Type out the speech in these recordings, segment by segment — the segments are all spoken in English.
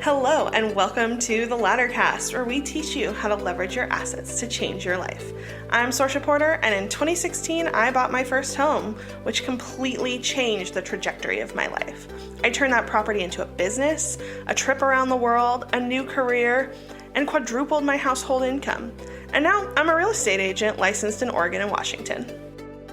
Hello, and welcome to the Laddercast, where we teach you how to leverage your assets to change your life. I'm Sorsha Porter, and in 2016, I bought my first home, which completely changed the trajectory of my life. I turned that property into a business, a trip around the world, a new career, and quadrupled my household income. And now I'm a real estate agent licensed in Oregon and Washington.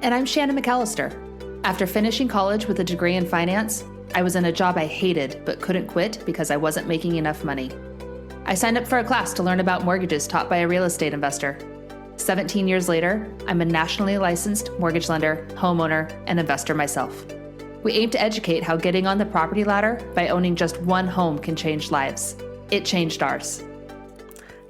And I'm Shannon McAllister. After finishing college with a degree in finance, I was in a job I hated but couldn't quit because I wasn't making enough money. I signed up for a class to learn about mortgages taught by a real estate investor. 17 years later, I'm a nationally licensed mortgage lender, homeowner, and investor myself. We aim to educate how getting on the property ladder by owning just one home can change lives. It changed ours.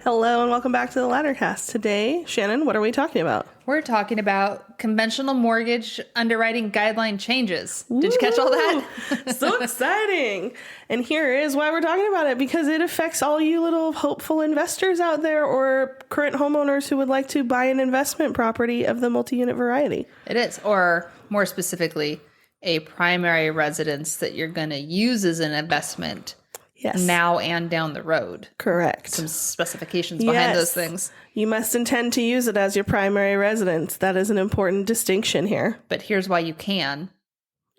Hello, and welcome back to the Laddercast. Today, Shannon, what are we talking about? We're talking about conventional mortgage underwriting guideline changes. Did you catch all that? So exciting. And here is why we're talking about it, because it affects all you little hopeful investors out there or current homeowners who would like to buy an investment property of the multi-unit variety. It is, or more specifically, a primary residence that you're going to use as an investment. Yes. Now and down the road. Correct. Some specifications behind those things. You must intend to use it as your primary residence. That is an important distinction here. But here's why you can.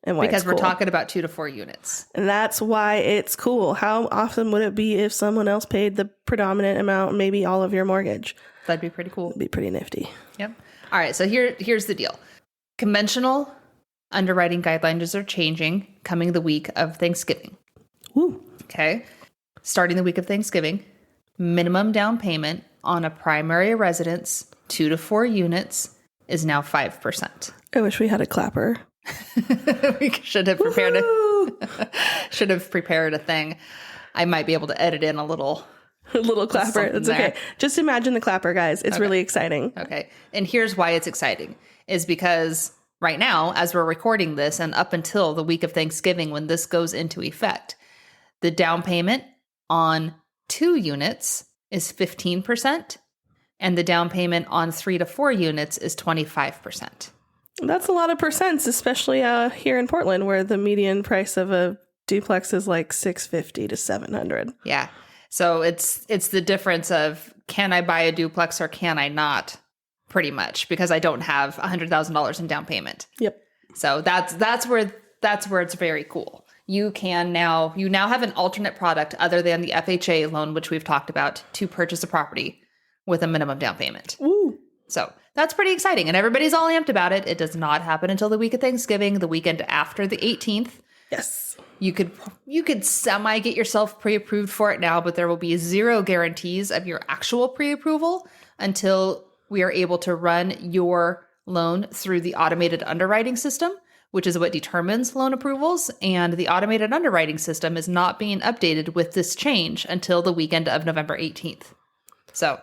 And why because it's we're cool. talking about 2 to 4 units. And that's why it's cool. How often would it be if someone else paid the predominant amount, maybe all of your mortgage? That'd be pretty cool. It'd be pretty nifty. Yep. All right. So here's the deal. Conventional underwriting guidelines are changing coming the week of Thanksgiving. Woo. Okay. Starting the week of Thanksgiving, minimum down payment on a primary residence, 2 to 4 units, is now 5%. I wish we had a clapper. We should have prepared a thing. I might be able to edit in a little clapper. That's okay. Just imagine the clapper, guys. It's really exciting. Okay. And here's why it's exciting is because right now, as we're recording this and up until the week of Thanksgiving, when this goes into effect, the down payment on 2 units is 15%, and the down payment on 3 to 4 units is 25%. That's a lot of percents, especially here in Portland, where the median price of a duplex is like $650 to $700. Yeah. So it's the difference of, can I buy a duplex or can I not, pretty much, because I don't have $100,000 in down payment. Yep. So that's where it's very cool. You now have an alternate product other than the FHA loan, which we've talked about, to purchase a property with a minimum down payment. Woo. So that's pretty exciting. And everybody's all amped about it. It does not happen until the week of Thanksgiving, the weekend after the 18th. Yes. You could semi get yourself pre-approved for it now, but there will be 0 guarantees of your actual pre-approval until we are able to run your loan through the automated underwriting system, which is what determines loan approvals. And the automated underwriting system is not being updated with this change until the weekend of November 18th. So,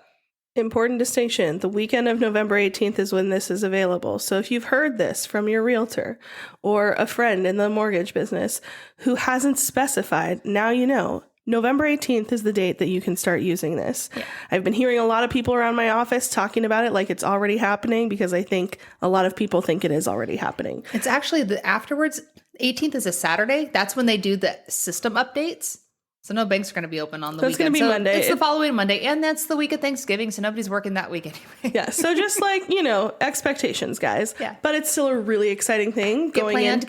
important distinction. The weekend of November 18th is when this is available. So if you've heard this from your realtor or a friend in the mortgage business who hasn't specified, now you know. November 18th is the date that you can start using this. Yeah. I've been hearing a lot of people around my office talking about it like it's already happening, because I think a lot of people think it is already happening. It's actually afterwards. 18th is a Saturday. That's when they do the system updates. So no banks are going to be open on the weekend. It's going to be Monday. It's the following Monday, and that's the week of Thanksgiving, so nobody's working that week anyway. Yeah, so just expectations, guys. Yeah. But it's still a really exciting thing. Get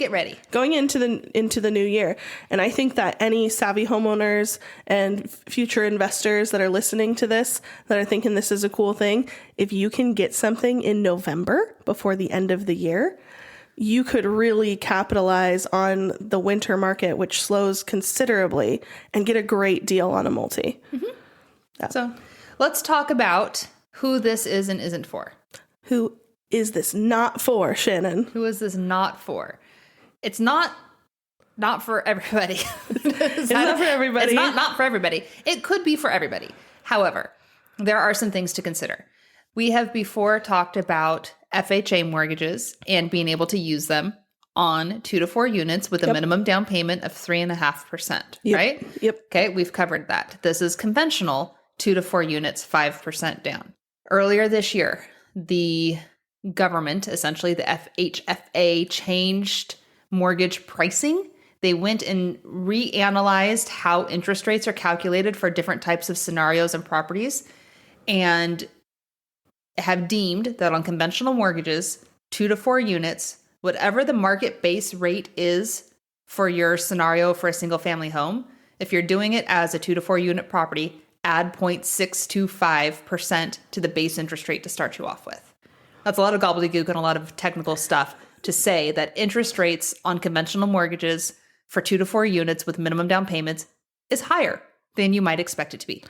ready. Going into the new year. And I think that any savvy homeowners and future investors that are listening to this, that are thinking this is a cool thing, if you can get something in November before the end of the year, you could really capitalize on the winter market, which slows considerably, and get a great deal on a multi. Mm-hmm. Yeah. So let's talk about who this is and isn't for. Who is this not for, Shannon? Who is this not for? It's not for everybody. It's not for everybody. It's not for everybody. It could be for everybody. However, there are some things to consider. We have before talked about FHA mortgages and being able to use them on 2 to 4 units with a minimum down payment of 3.5%, right? Yep. Okay, we've covered that. This is conventional 2 to 4 units, 5% down. Earlier this year, the government, essentially the FHFA, changed mortgage pricing They went and reanalyzed how interest rates are calculated for different types of scenarios and properties, and have deemed that on conventional mortgages, 2 to 4 units, whatever the market base rate is for your scenario for a single family home, if you're doing it as a 2 to 4 unit property, add 0.625% to the base interest rate to start you off with. That's a lot of gobbledygook and a lot of technical stuff to say that interest rates on conventional mortgages for 2 to 4 units with minimum down payments is higher than you might expect it to be.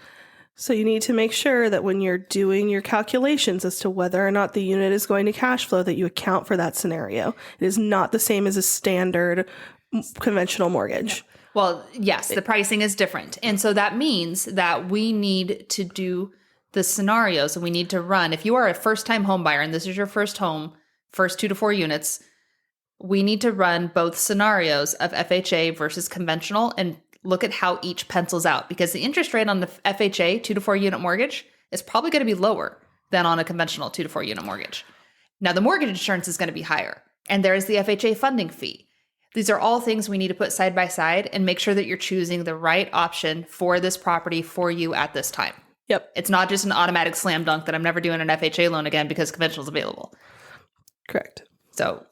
So you need to make sure that when you're doing your calculations as to whether or not the unit is going to cash flow, that you account for that scenario. It is not the same as a standard conventional mortgage. Well, yes, the pricing is different. And so that means that we need to do the scenarios, and we need to run. If you are a first-time home buyer and this is your first home, first 2 to 4 units, we need to run both scenarios of FHA versus conventional and look at how each pencils out, because the interest rate on the FHA 2 to 4 unit mortgage is probably going to be lower than on a conventional 2 to 4 unit mortgage. Now, the mortgage insurance is going to be higher, and there is the FHA funding fee. These are all things we need to put side by side and make sure that you're choosing the right option for this property for you at this time. Yep. It's not just an automatic slam dunk that I'm never doing an FHA loan again because conventional is available. Correct. So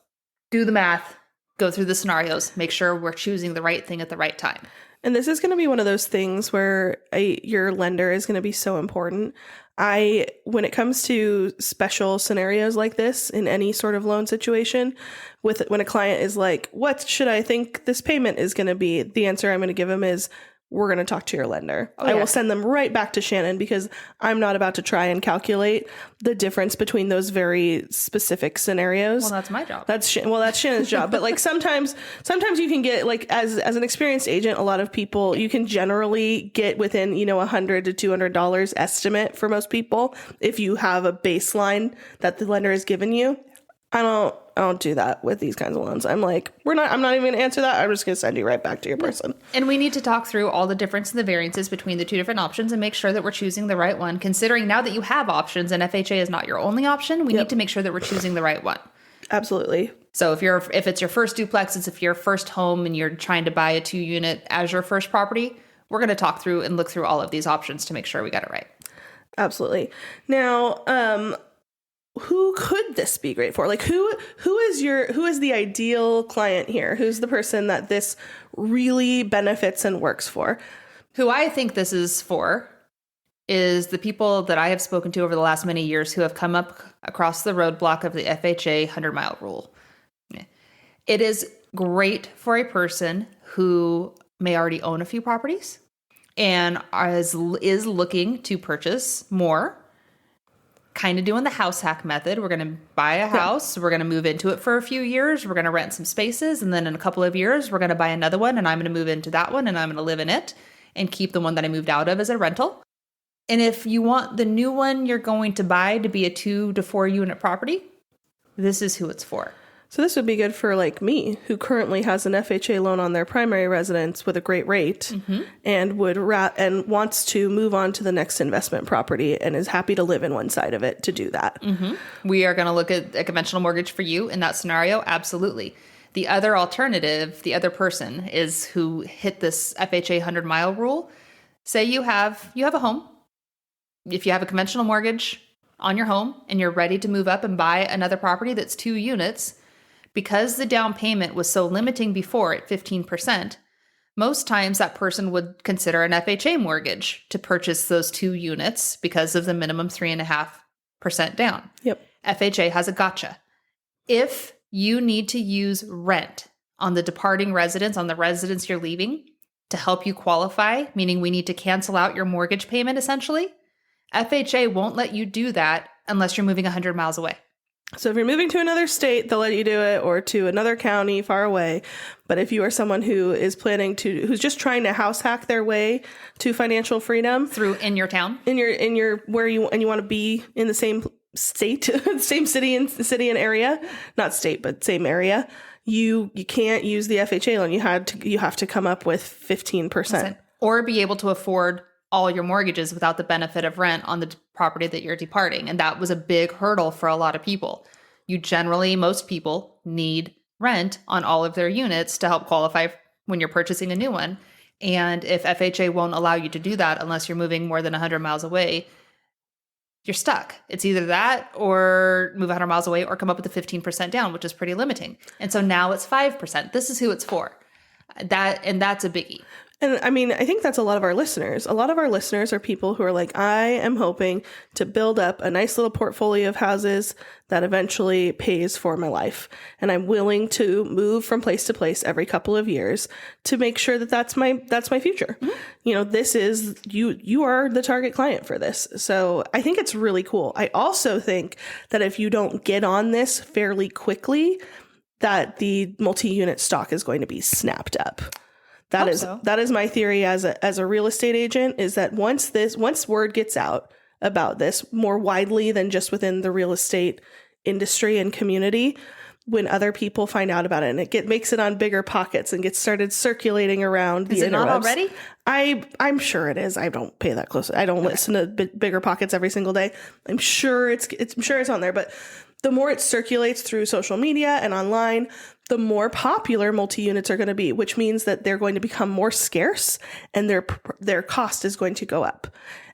do the math, go through the scenarios, make sure we're choosing the right thing at the right time. And this is going to be one of those things where your lender is going to be so important. When it comes to special scenarios like this in any sort of loan situation, when a client is like, what should I think this payment is going to be? The answer I'm going to give them is, we're going to talk to your lender. Oh, yeah. I will send them right back to Shannon because I'm not about to try and calculate the difference between those very specific scenarios. Well, that's my job. That's Shannon's job. But like sometimes you can get, like, as an experienced agent, a lot of people, you can generally get within, $100 to $200 estimate for most people if you have a baseline that the lender has given you. I don't do that with these kinds of loans. I'm like, I'm not even going to answer that. I'm just going to send you right back to your person. And we need to talk through all the difference and the variances between the two different options and make sure that we're choosing the right one. Considering now that you have options and FHA is not your only option, we need to make sure that we're choosing the right one. Absolutely. So if it's your first duplex, it's if your first home and you're trying to buy a 2-unit as your first property, we're going to talk through and look through all of these options to make sure we got it right. Absolutely. Now, who could this be great for? Like, who is the ideal client here? Who's the person that this really benefits and works for? Who I think this is for is the people that I have spoken to over the last many years who have come up across the roadblock of the FHA 100-mile rule. It is great for a person who may already own a few properties and is looking to purchase more. Kind of doing the house hack method. We're going to buy a house. We're going to move into it for a few years. We're going to rent some spaces. And then in a couple of years, we're going to buy another one. And I'm going to move into that one. And I'm going to live in it and keep the one that I moved out of as a rental. And if you want the new one you're going to buy to be a 2 to 4 unit property, this is who it's for. So this would be good for, like, me, who currently has an FHA loan on their primary residence with a great rate and wants to move on to the next investment property and is happy to live in one side of it to do that. We are going to look at a conventional mortgage for you in that scenario. Absolutely. The other alternative, the other person is who hit this FHA 100-mile rule. Say you have a home. If you have a conventional mortgage on your home and you're ready to move up and buy another property that's 2 units, because the down payment was so limiting before at 15%, most times that person would consider an FHA mortgage to purchase those 2 units because of the minimum 3.5% down. Yep. FHA has a gotcha. If you need to use rent on the departing residence, on the residence you're leaving, to help you qualify, meaning we need to cancel out your mortgage payment essentially, FHA won't let you do that unless you're moving 100 miles away. So if you're moving to another state, they'll let you do it, or to another county far away. But if you are someone who is who's just trying to house hack their way to financial freedom through in your town, in your where you want to be in the same state, same city and area, not state, but same area, you can't use the FHA loan. You have to come up with 15%, or be able to afford all your mortgages without the benefit of rent on the property that you're departing. And that was a big hurdle for a lot of people. Most people need rent on all of their units to help qualify when you're purchasing a new one. And if FHA won't allow you to do that unless you're moving more than 100 miles away, you're stuck. It's either that or move 100 miles away or come up with a 15% down, which is pretty limiting. And so now it's 5%. This is who it's for. That's a biggie. And I mean, I think that's a lot of our listeners. A lot of our listeners are people who are like, I am hoping to build up a nice little portfolio of houses that eventually pays for my life. And I'm willing to move from place to place every couple of years to make sure that that's my future. Mm-hmm. You know, this is, you are the target client for this. So I think it's really cool. I also think that if you don't get on this fairly quickly, that the multi-unit stock is going to be snapped up. That is my theory as a real estate agent, is that once word gets out about this more widely than just within the real estate industry and community, when other people find out about it and it makes it on bigger pockets and gets started circulating around the interwebs. Is it not already? I'm sure it is. I don't pay that close. I don't listen to bigger pockets every single day. I'm sure it's on there, but the more it circulates through social media and online, the more popular multi-units are going to be, which means that they're going to become more scarce and their cost is going to go up.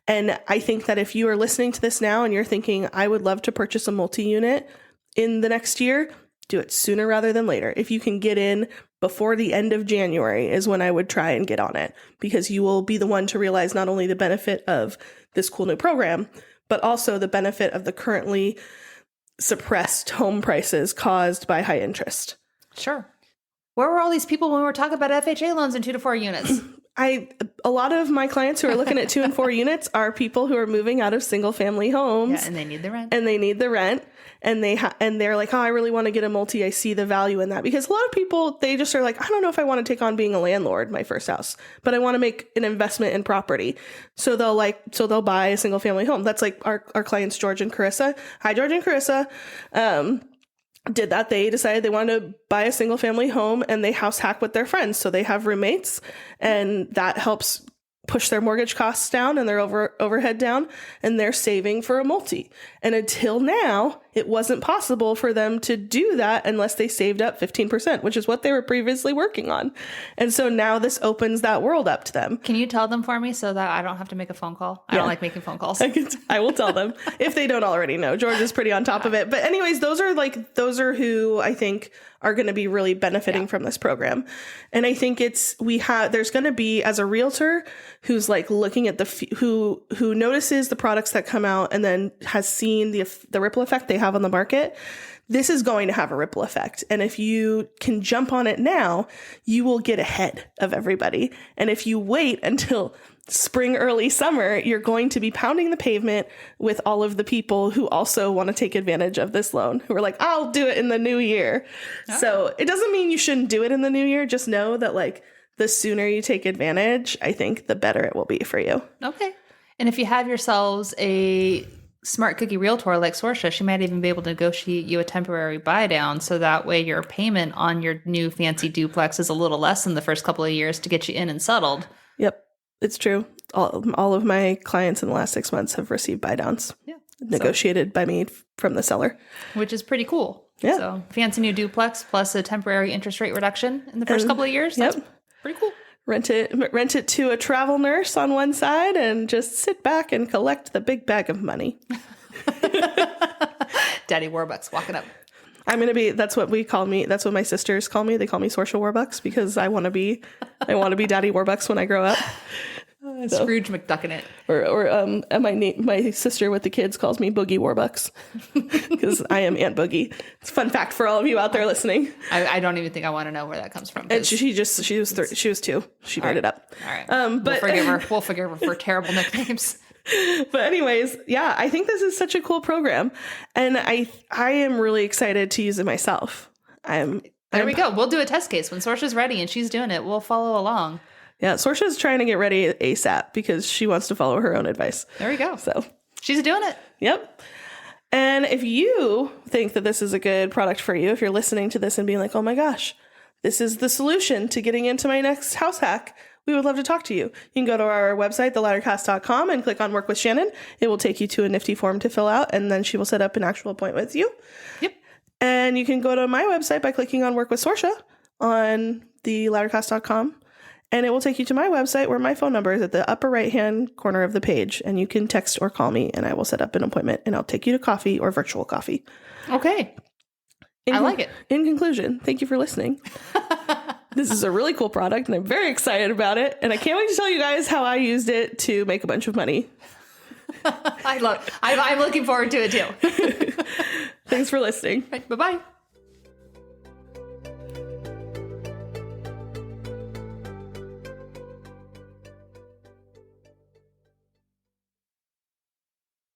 And I think that if you are listening to this now and you're thinking, I would love to purchase a multi-unit in the next year, do it sooner rather than later. If you can get in before the end of January is when I would try and get on it, because you will be the one to realize not only the benefit of this cool new program, but also the benefit of the currently suppressed home prices caused by high interest. Sure. Where were all these people when we were talking about FHA loans in 2 to 4 units? A lot of my clients who are looking at 2 and 4 units are people who are moving out of single family homes. Yeah, and they need the rent. And they're like, oh, I really want to get a multi. I see the value in that, because a lot of people, they just are like, I don't know if I want to take on being a landlord, my first house, but I want to make an investment in property. So they'll buy a single family home. That's like our clients, George and Carissa. Hi, George and Carissa. Did that. They decided they wanted to buy a single family home and they house hack with their friends. So they have roommates, and that helps push their mortgage costs down and their overhead down, and they're saving for a multi. And until now, it wasn't possible for them to do that unless they saved up 15%, which is what they were previously working on. And so now this opens that world up to them. Can you tell them for me so that I don't have to make a phone call? I don't like making phone calls. I will tell them if they don't already know. George is pretty on top of it. But anyways, those are who I think are going to be really benefiting from this program. And I think there's going to be, as a realtor who's like looking at who notices the products that come out and then has seen the ripple effect they have on the market, this is going to have a ripple effect. And if you can jump on it now, you will get ahead of everybody. And if you wait until spring, early summer, you're going to be pounding the pavement with all of the people who also want to take advantage of this loan, who are like, I'll do it in the new year. Oh. So it doesn't mean you shouldn't do it in the new year. Just know that like the sooner you take advantage, I think the better it will be for you. Okay. And if you have yourselves a smart cookie realtor like Sorsha, she might even be able to negotiate you a temporary buy down, so that way your payment on your new fancy duplex is a little less in the first couple of years to get you in and settled. Yep. It's true. All of my clients in the last 6 months have received buy downs negotiated by me from the seller. Which is pretty cool. Yeah. So fancy new duplex plus a temporary interest rate reduction in the first couple of years. That's pretty cool. Rent it to a travel nurse on one side and just sit back and collect the big bag of money. Daddy Warbucks walking up. That's what we call me. That's what my sisters call me. They call me Sorsha Warbucks because I want to be Daddy Warbucks when I grow up. Scrooge McDuckin' it. Or my sister with the kids calls me Boogie Warbucks because I am Aunt Boogie. It's a fun fact for all of you out there listening. I don't even think I want to know where that comes from. And she was 2. She made it up. All right. But we'll forgive her for terrible nicknames. But anyways, yeah, I think this is such a cool program, and I am really excited to use it myself. There we go. We'll do a test case when Sorsha's ready and she's doing it. We'll follow along. Yeah, Sorsha's trying to get ready ASAP because she wants to follow her own advice. There we go. So she's doing it. Yep. And if you think that this is a good product for you, if you're listening to this and being like, oh my gosh, this is the solution to getting into my next house hack, we would love to talk to you. You can go to our website, theladdercast.com, and click on Work with Shannon. It will take you to a nifty form to fill out, and then she will set up an actual appointment with you. Yep. And you can go to my website by clicking on Work with Sorsha. on the laddercast.com, and it will take you to my website where my phone number is at the upper right-hand corner of the page, and you can text or call me, and I will set up an appointment, and I'll take you to coffee or virtual coffee. Okay. I like it. In conclusion, thank you for listening. This is a really cool product, and I'm very excited about it, and I can't wait to tell you guys how I used it to make a bunch of money. I'm looking forward to it too. Thanks for listening. Right, bye-bye.